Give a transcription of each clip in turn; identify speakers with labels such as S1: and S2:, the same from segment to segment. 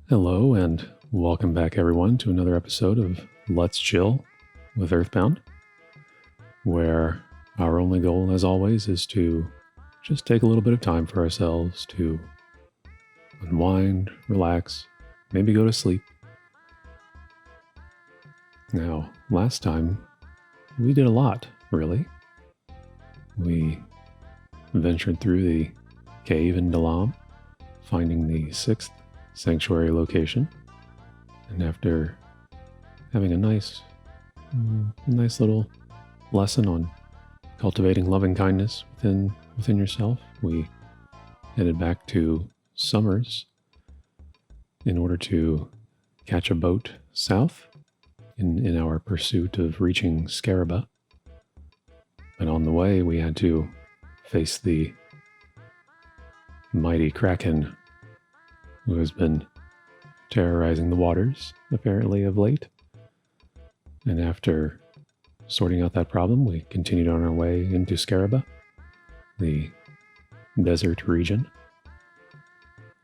S1: Hello and welcome back everyone to another episode of Let's Chill with EarthBound, where our only goal as always is to just take a little bit of time for ourselves to unwind, relax, maybe go to sleep. Now, last time we did a lot, really. We ventured through the cave in Dalam, finding the 6th sanctuary location, and after having a nice little lesson on cultivating loving kindness within yourself, we headed back to Summers in order to catch a boat south in our pursuit of reaching Scaraba. But on the way we had to face the mighty Kraken who has been terrorizing the waters, apparently, of late. And after sorting out that problem, we continued on our way into Scaraba, the desert region.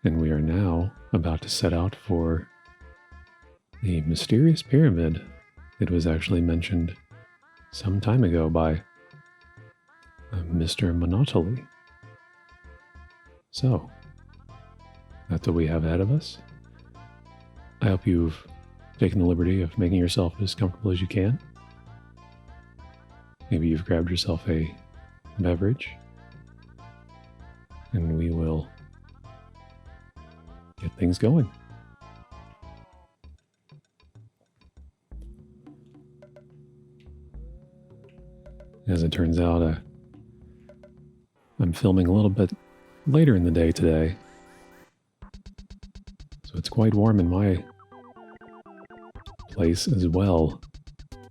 S1: And we are now about to set out for the mysterious pyramid that was actually mentioned some time ago by Mr. Monotoly. So, that's what we have ahead of us. I hope you've taken the liberty of making yourself as comfortable as you can. Maybe you've grabbed yourself a beverage, and we will get things going. As it turns out, I'm filming a little bit later in the day today. So it's quite warm in my place as well.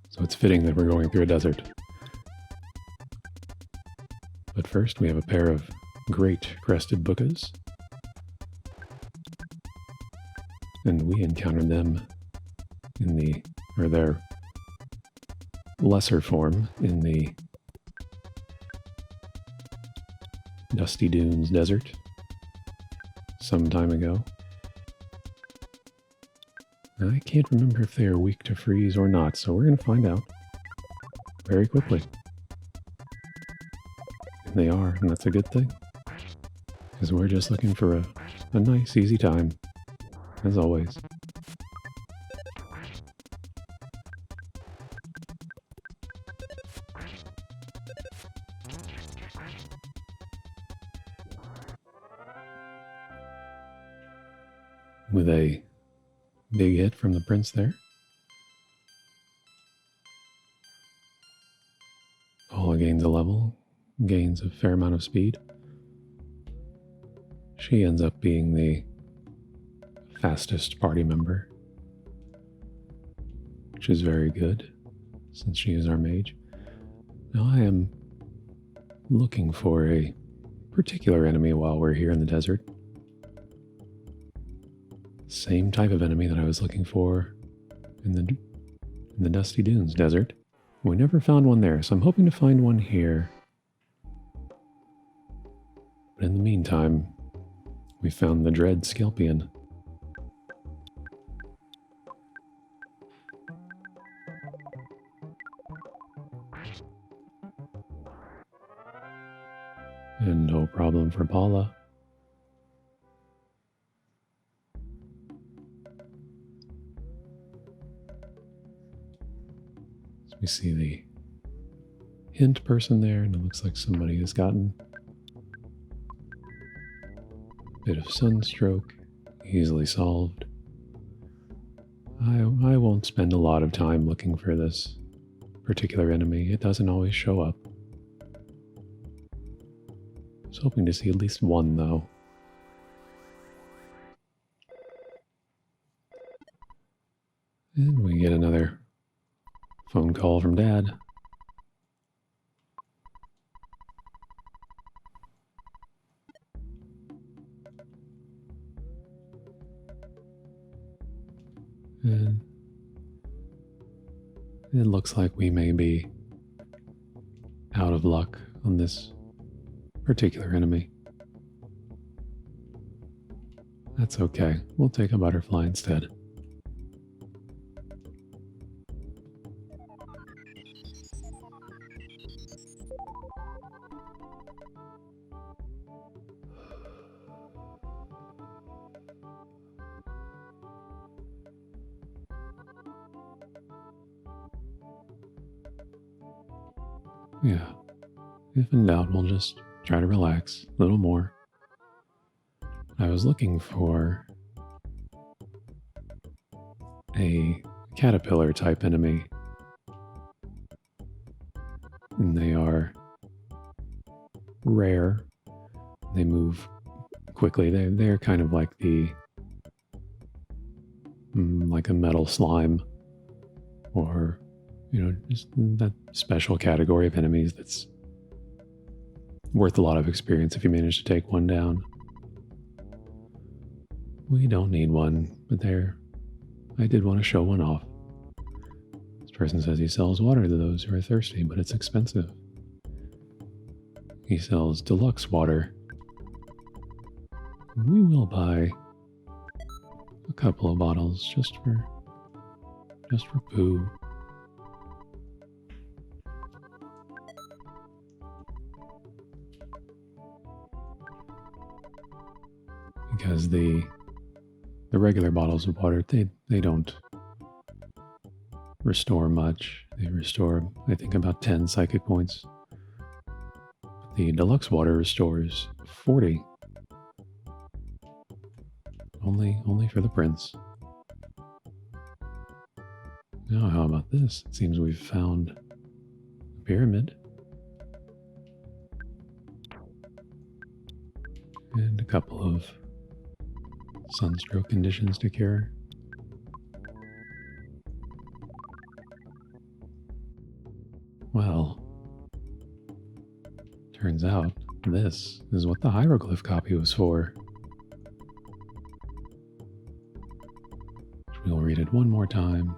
S1: So it's fitting that we're going through a desert. But first we have a pair of great crested buccas. And we encountered them in their lesser form in the Dusty Dunes Desert some time ago. I can't remember if they are weak to freeze or not, so we're going to find out very quickly. And they are, and that's a good thing, because we're just looking for a nice, easy time, as always. With a big hit from the prince there. Paula gains a level, gains a fair amount of speed. She ends up being the fastest party member, which is very good, since she is our mage. Now I am looking for a particular enemy while we're here in the desert. Same type of enemy that I was looking for in the Dusty Dunes Desert. We never found one there, so I'm hoping to find one here. But in the meantime, we found the Dread Skelpion. And no problem for Paula. We see the hint person there, and it looks like somebody has gotten a bit of sunstroke, easily solved. I won't spend a lot of time looking for this particular enemy. It doesn't always show up. I was hoping to see at least one, though. And we get another Phone call from Dad. And it looks like we may be out of luck on this particular enemy. That's okay. We'll take a butterfly instead. Yeah. If in doubt, we'll just try to relax a little more. I was looking for a caterpillar type enemy, and they are rare. They move quickly. They're kind of like like a metal slime, or just that special category of enemies that's worth a lot of experience if you manage to take one down. We don't need one, but I did want to show one off. This person says he sells water to those who are thirsty, but it's expensive. He sells deluxe water. We will buy a couple of bottles just for poo. Because the regular bottles of water, they don't restore much. They restore, I think, about 10 psychic points. The deluxe water restores 40. Only for the prince. Now, how about this? It seems we've found a pyramid. And a couple of sunstroke conditions to cure. Well, turns out this is what the hieroglyph copy was for. We'll read it one more time.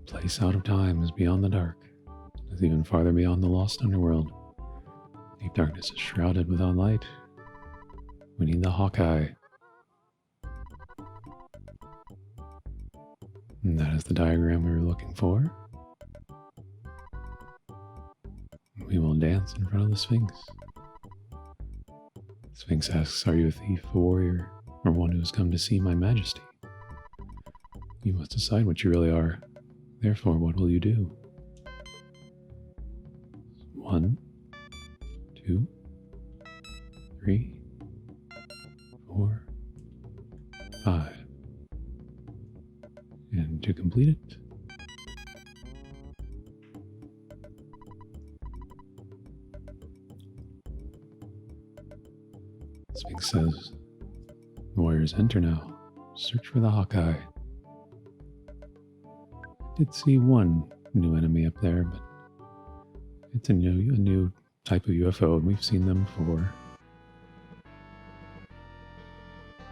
S1: Place out of time is beyond the dark, is even farther beyond the lost underworld. Deep darkness is shrouded without light. We need the Hawkeye. And that is the diagram we were looking for. We will dance in front of the Sphinx. Sphinx asks, "Are you a thief, a warrior, or one who has come to see my majesty? You must decide what you really are. Therefore, what will you do?" 1, 2, 3, 4, 5. And to complete it, Sphinx says, "Warriors enter now. Search for the Hawkeye." I did see one new enemy up there, but it's a new type of UFO, and we've seen them before.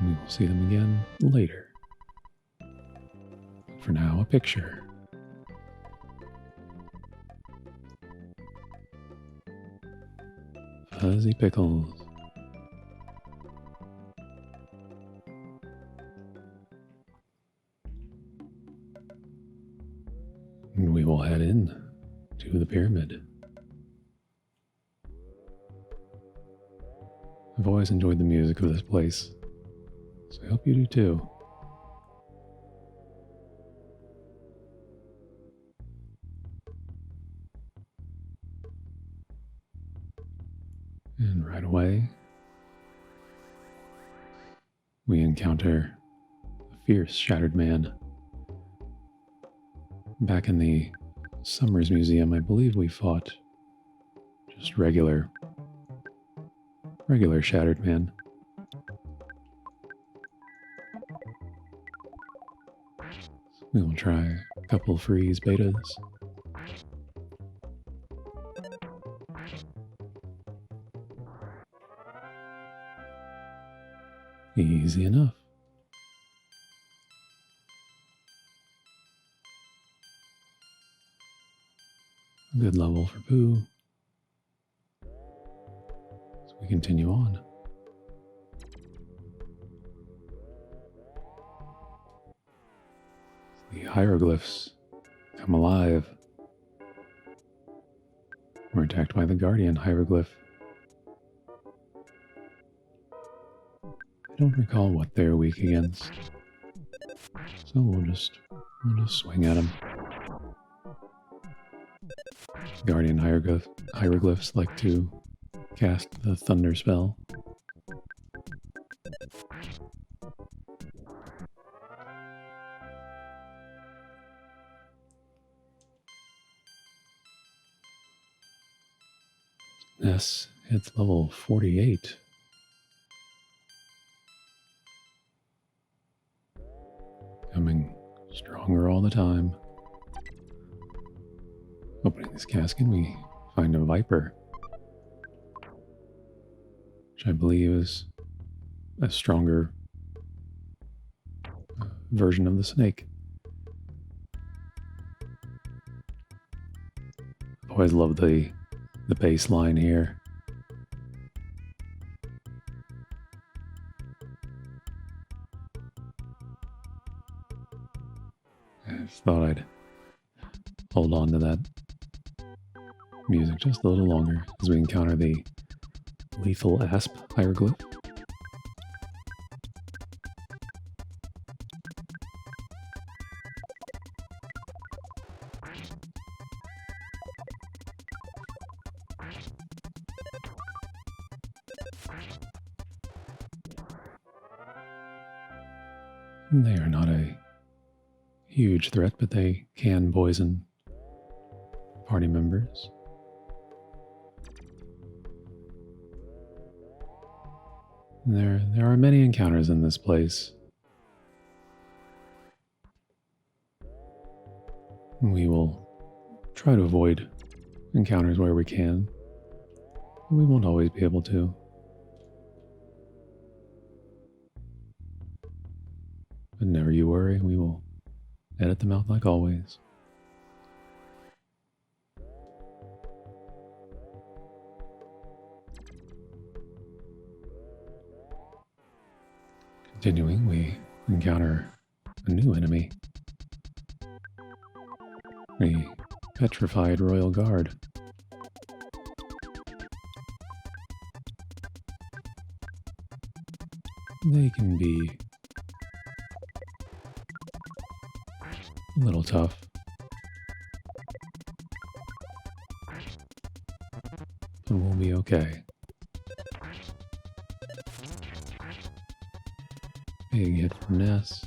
S1: We will see them again later. For now, a picture. Fuzzy Pickles. And we will head in to the pyramid. I've always enjoyed the music of this place, so I hope you do too. And right away, we encounter a fierce shattered man. Back in the Summers Museum, I believe we fought just regular shattered man. We will try a couple freeze betas. Easy enough. Good level for Pooh. So we continue on. The hieroglyphs come alive. We're attacked by the guardian hieroglyph. I don't recall what they're weak against, so we'll just swing at them. Guardian hieroglyphs like to cast the thunder spell. Ness hits level 48. Coming stronger all the time. Opening this casket, we find a viper, which I believe is a stronger version of the snake. Always love the bass line here. I just thought I'd hold on to that music just a little longer as we encounter the lethal asp hieroglyph. They are not a huge threat, but they can poison party members. There are many encounters in this place. We will try to avoid encounters where we can. We won't always be able to. But never you worry, we will edit them out like always. Continuing, we encounter a new enemy. A petrified royal guard. They can be a little tough. But we'll be okay. Big hit from Ness.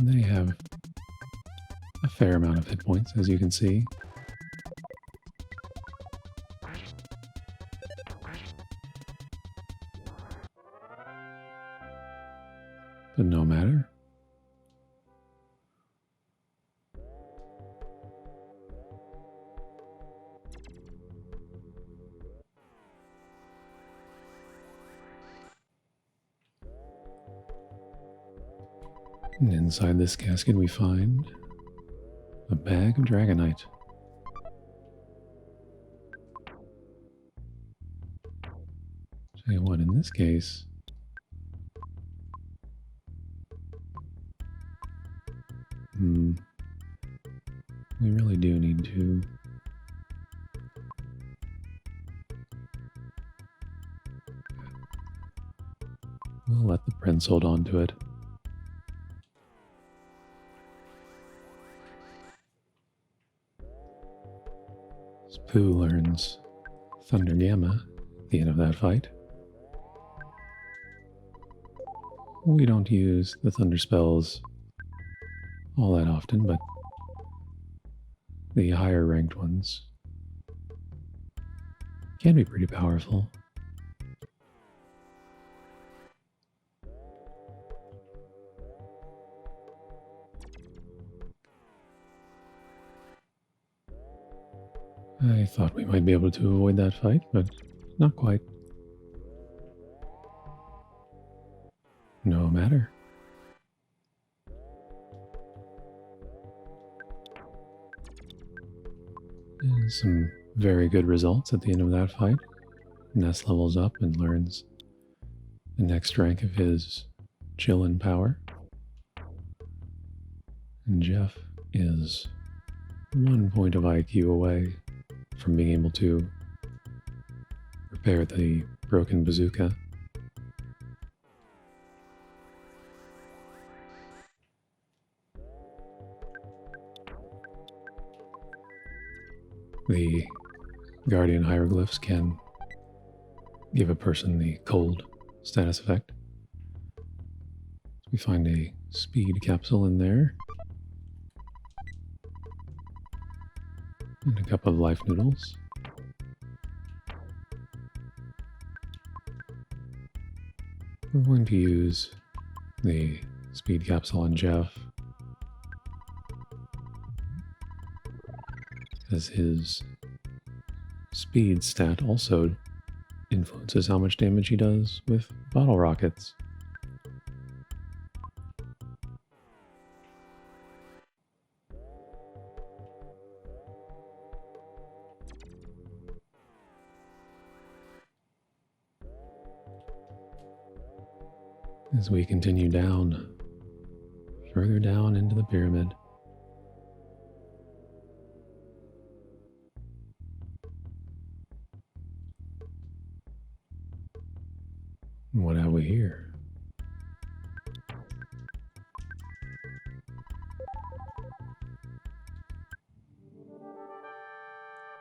S1: They have a fair amount of hit points, as you can see. But no matter. And inside this casket we find a bag of dragonite. Tell you what, in this case, we really do need to we'll let the prince hold on to it. Pooh learns Thunder Gamma at the end of that fight. We don't use the thunder spells all that often, but the higher ranked ones can be pretty powerful. I thought we might be able to avoid that fight, but not quite. No matter. And some very good results at the end of that fight. Ness levels up and learns the next rank of his Chillin' power. And Jeff is 1 point of IQ away from being able to repair the broken bazooka. The Guardian hieroglyphs can give a person the cold status effect. We find a speed capsule in there. And a cup of life noodles. We're going to use the speed capsule on Jeff as his speed stat also influences how much damage he does with bottle rockets. As we continue down, further down into the pyramid. What have we here?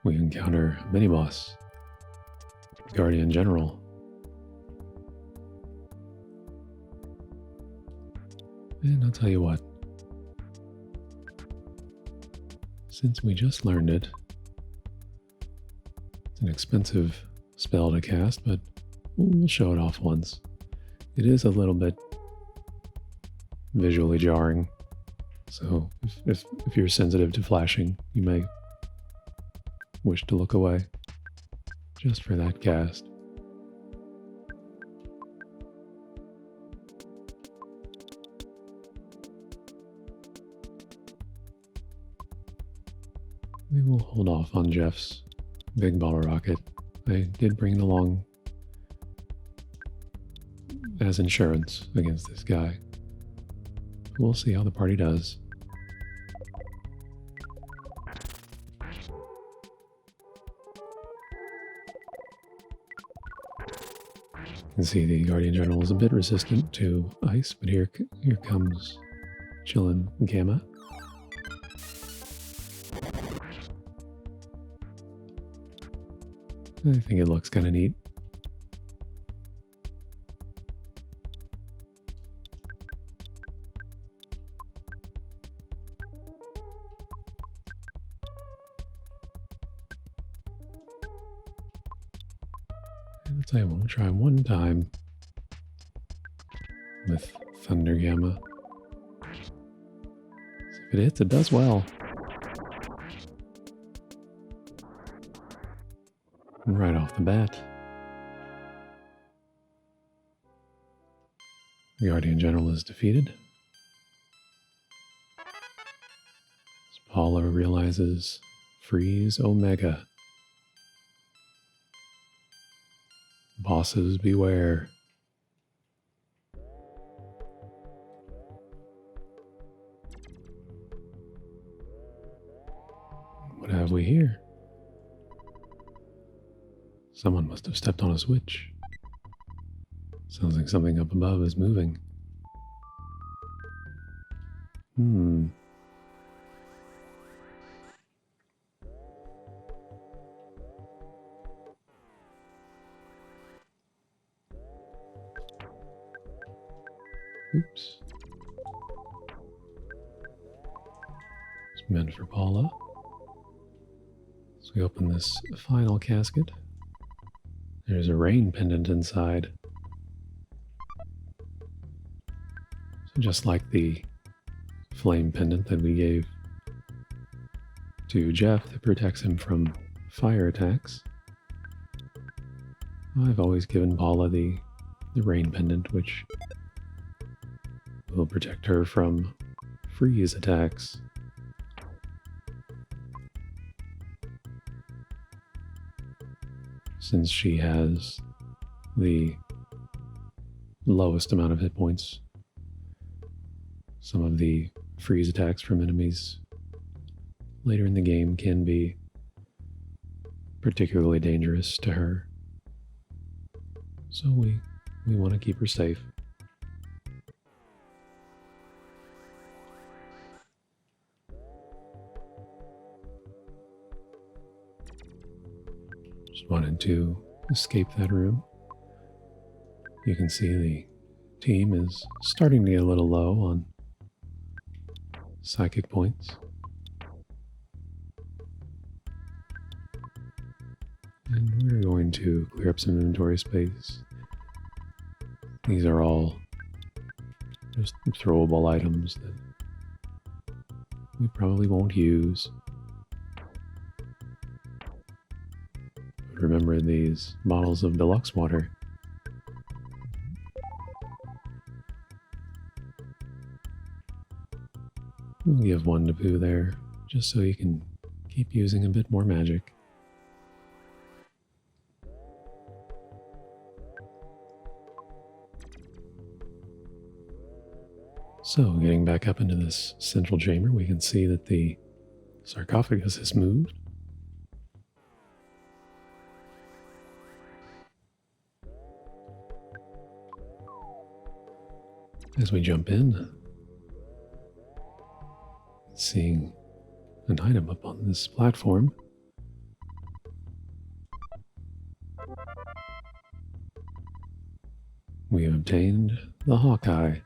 S1: We encounter a mini-boss, Guardian General. And I'll tell you what, since we just learned it, it's an expensive spell to cast, but we'll show it off once. It is a little bit visually jarring, so if you're sensitive to flashing, you may wish to look away just for that cast. We will hold off on Jeff's big bottle rocket. I did bring it along as insurance against this guy. We'll see how the party does. You can see the Guardian General is a bit resistant to ice, but here comes Chillin' Gamma. I think it looks kind of neat. I'll tell you what, we'll try one time with Thunder Gamma. If it hits, it does well. Right off the bat. The Guardian General is defeated. As Paula realizes Freeze Omega. Bosses beware. What have we here? Someone must have stepped on a switch. Sounds like something up above is moving. Oops. meant for Paula. So we open this final casket. There's a rain pendant inside. So just like the flame pendant that we gave to Jeff that protects him from fire attacks, I've always given Paula the rain pendant, which will protect her from freeze attacks. Since she has the lowest amount of hit points, some of the freeze attacks from enemies later in the game can be particularly dangerous to her. So we want to keep her safe. Just wanted to escape that room. You can see the team is starting to get a little low on psychic points. And we're going to clear up some inventory space. These are all just throwable items that we probably won't use. But remember these bottles of deluxe water. We'll give one to Pooh there, just so you can keep using a bit more magic. So, getting back up into this central chamber, we can see that the sarcophagus has moved. As we jump in, seeing an item up on this platform. We have obtained the Hawkeye.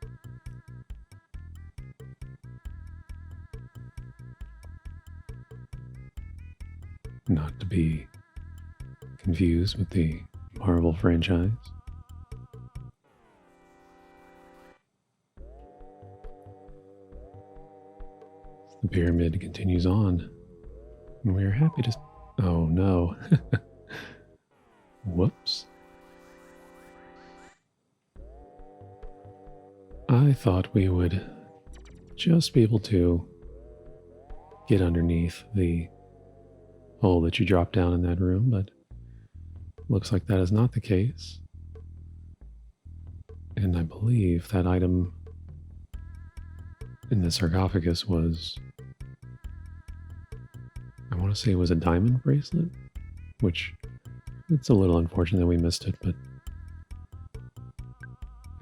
S1: Not to be confused with the Marvel franchise. The pyramid continues on, and we are happy to... Oh no. Whoops. I thought we would just be able to get underneath the hole that you dropped down in that room, but looks like that is not the case. And I believe that item in the sarcophagus was, I want to say it was a diamond bracelet, which it's a little unfortunate that we missed it, but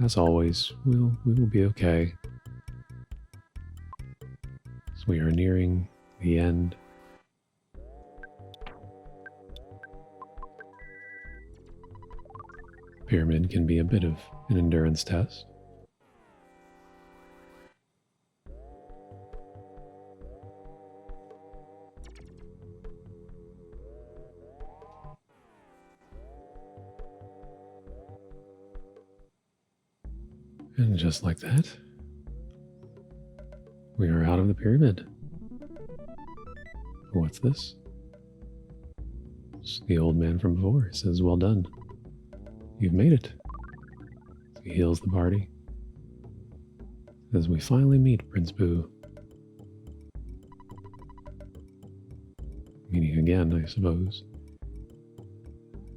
S1: as always, we will be okay. So we are nearing the end. Pyramid can be a bit of an endurance test. And just like that, we are out of the pyramid. What's this? It's the old man from before. He says, "Well done. You've made it." So he heals the party. As we finally meet Prince Boo. Meeting again, I suppose.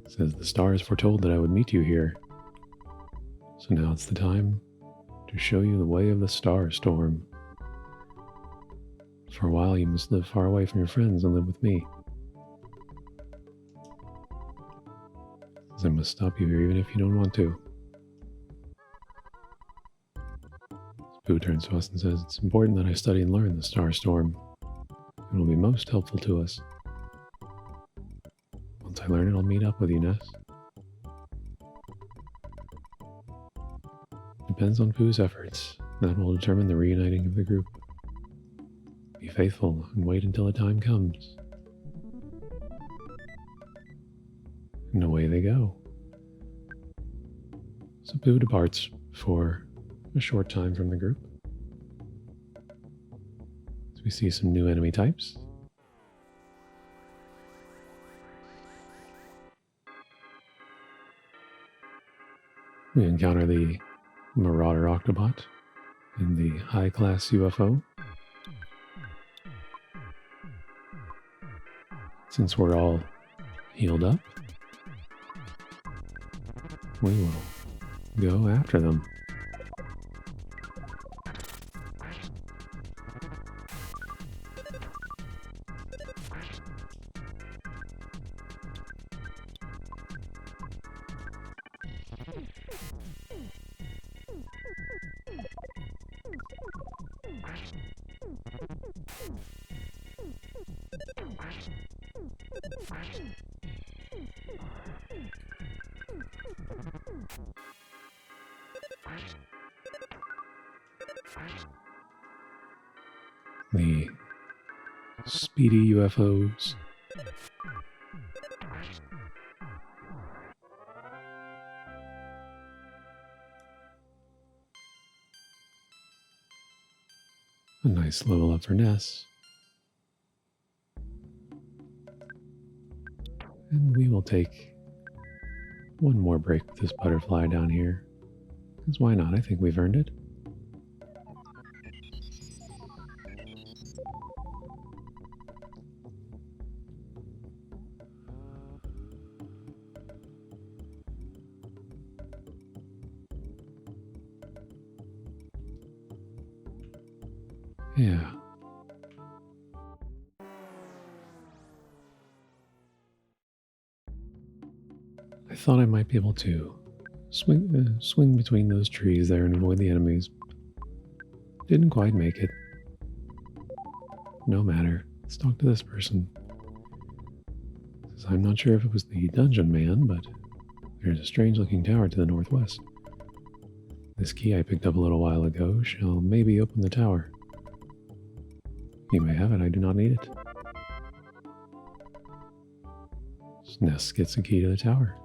S1: Says, "The stars foretold that I would meet you here. So now it's the time to show you the way of the star storm. For a while you must live far away from your friends and live with me. As I must stop you here even if you don't want to." Pooh turns to us and says, "It's important that I study and learn the star storm. It will be most helpful to us. Once I learn it, I'll meet up with you, Ness." Depends on Pooh's efforts. That will determine the reuniting of the group. Be faithful and wait until the time comes. And away they go. So Boo departs for a short time from the group. As we see some new enemy types. We encounter the Marauder Octobot and the high-class UFO. Since we're all healed up, we will go after them. The speedy UFOs. A nice level up for Ness. And we will take one more break with this butterfly down here. Because why not? I think we've earned it. Yeah. I thought I might be able to swing between those trees there and avoid the enemies. Didn't quite make it. No matter. Let's talk to this person. Says, I'm not sure if it was the dungeon man, but there's a strange looking tower to the northwest. This key I picked up a little while ago shall maybe open the tower. You may have it, I do not need it. Ness gets a key to the tower.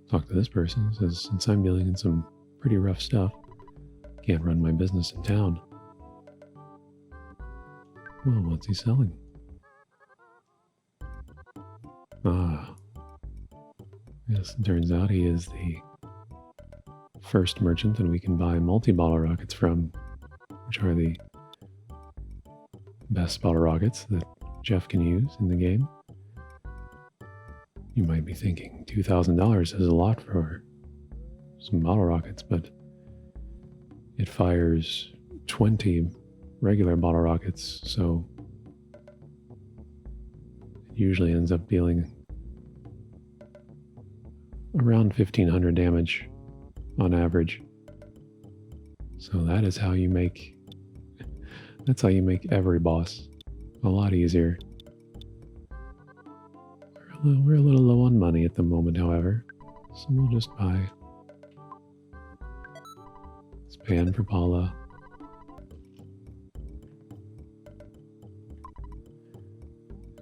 S1: Talk to this person, says, since I'm dealing in some pretty rough stuff, can't run my business in town. Well, what's he selling? Ah. Yes, it turns out he is the first merchant that we can buy multi-bottle rockets from, which are the best bottle rockets that Jeff can use in the game. You might be thinking $2,000 is a lot for some bottle rockets, but it fires 20 regular bottle rockets, so it usually ends up dealing around 1,500 damage on average. So that is how you make, that's how you make every boss a lot easier. We're a little low on money at the moment, however, so we'll just buy this pan for Paula.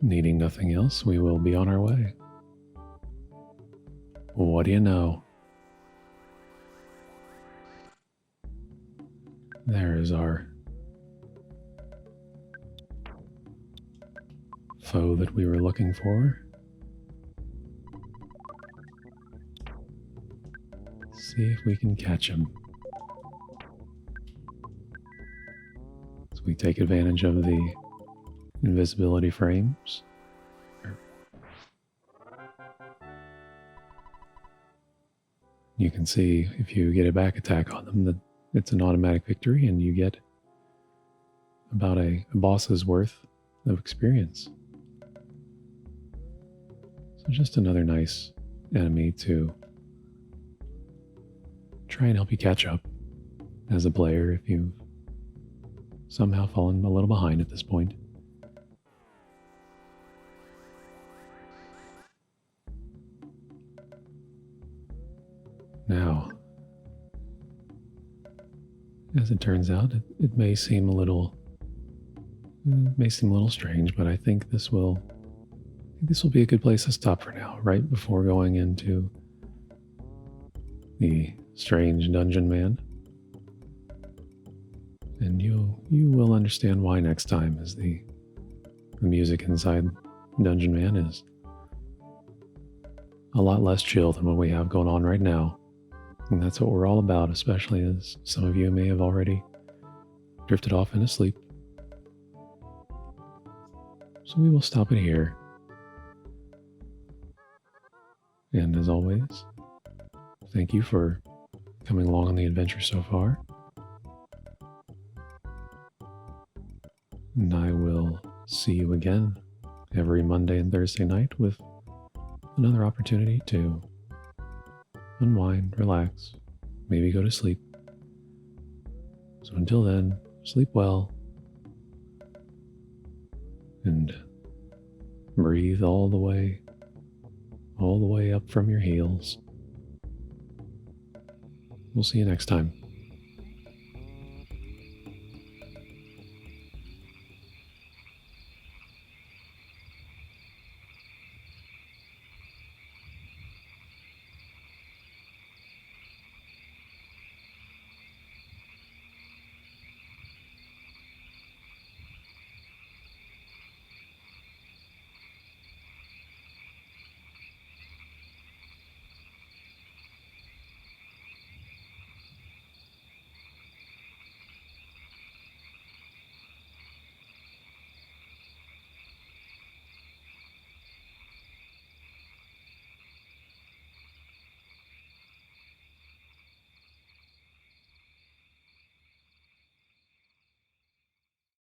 S1: Needing nothing else, we will be on our way. What do you know? There is our foe that we were looking for. See if we can catch him. So we take advantage of the invisibility frames. You can see if you get a back attack on them that it's an automatic victory and you get about a boss's worth of experience. So just another nice enemy to try and help you catch up as a player if you've somehow fallen a little behind at this point. Now, As it turns out, it may seem a little strange, but I think this will be a good place to stop for now, right before going into the strange dungeon man. And you will understand why next time, as the music inside Dungeon Man is a lot less chill than what we have going on right now. And that's what we're all about, especially as some of you may have already drifted off into sleep. So we will stop it here. And as always, thank you for coming along on the adventure so far. And I will see you again every Monday and Thursday night with another opportunity to unwind, relax, maybe go to sleep. So until then, sleep well and breathe all the way up from your heels. We'll see you next time.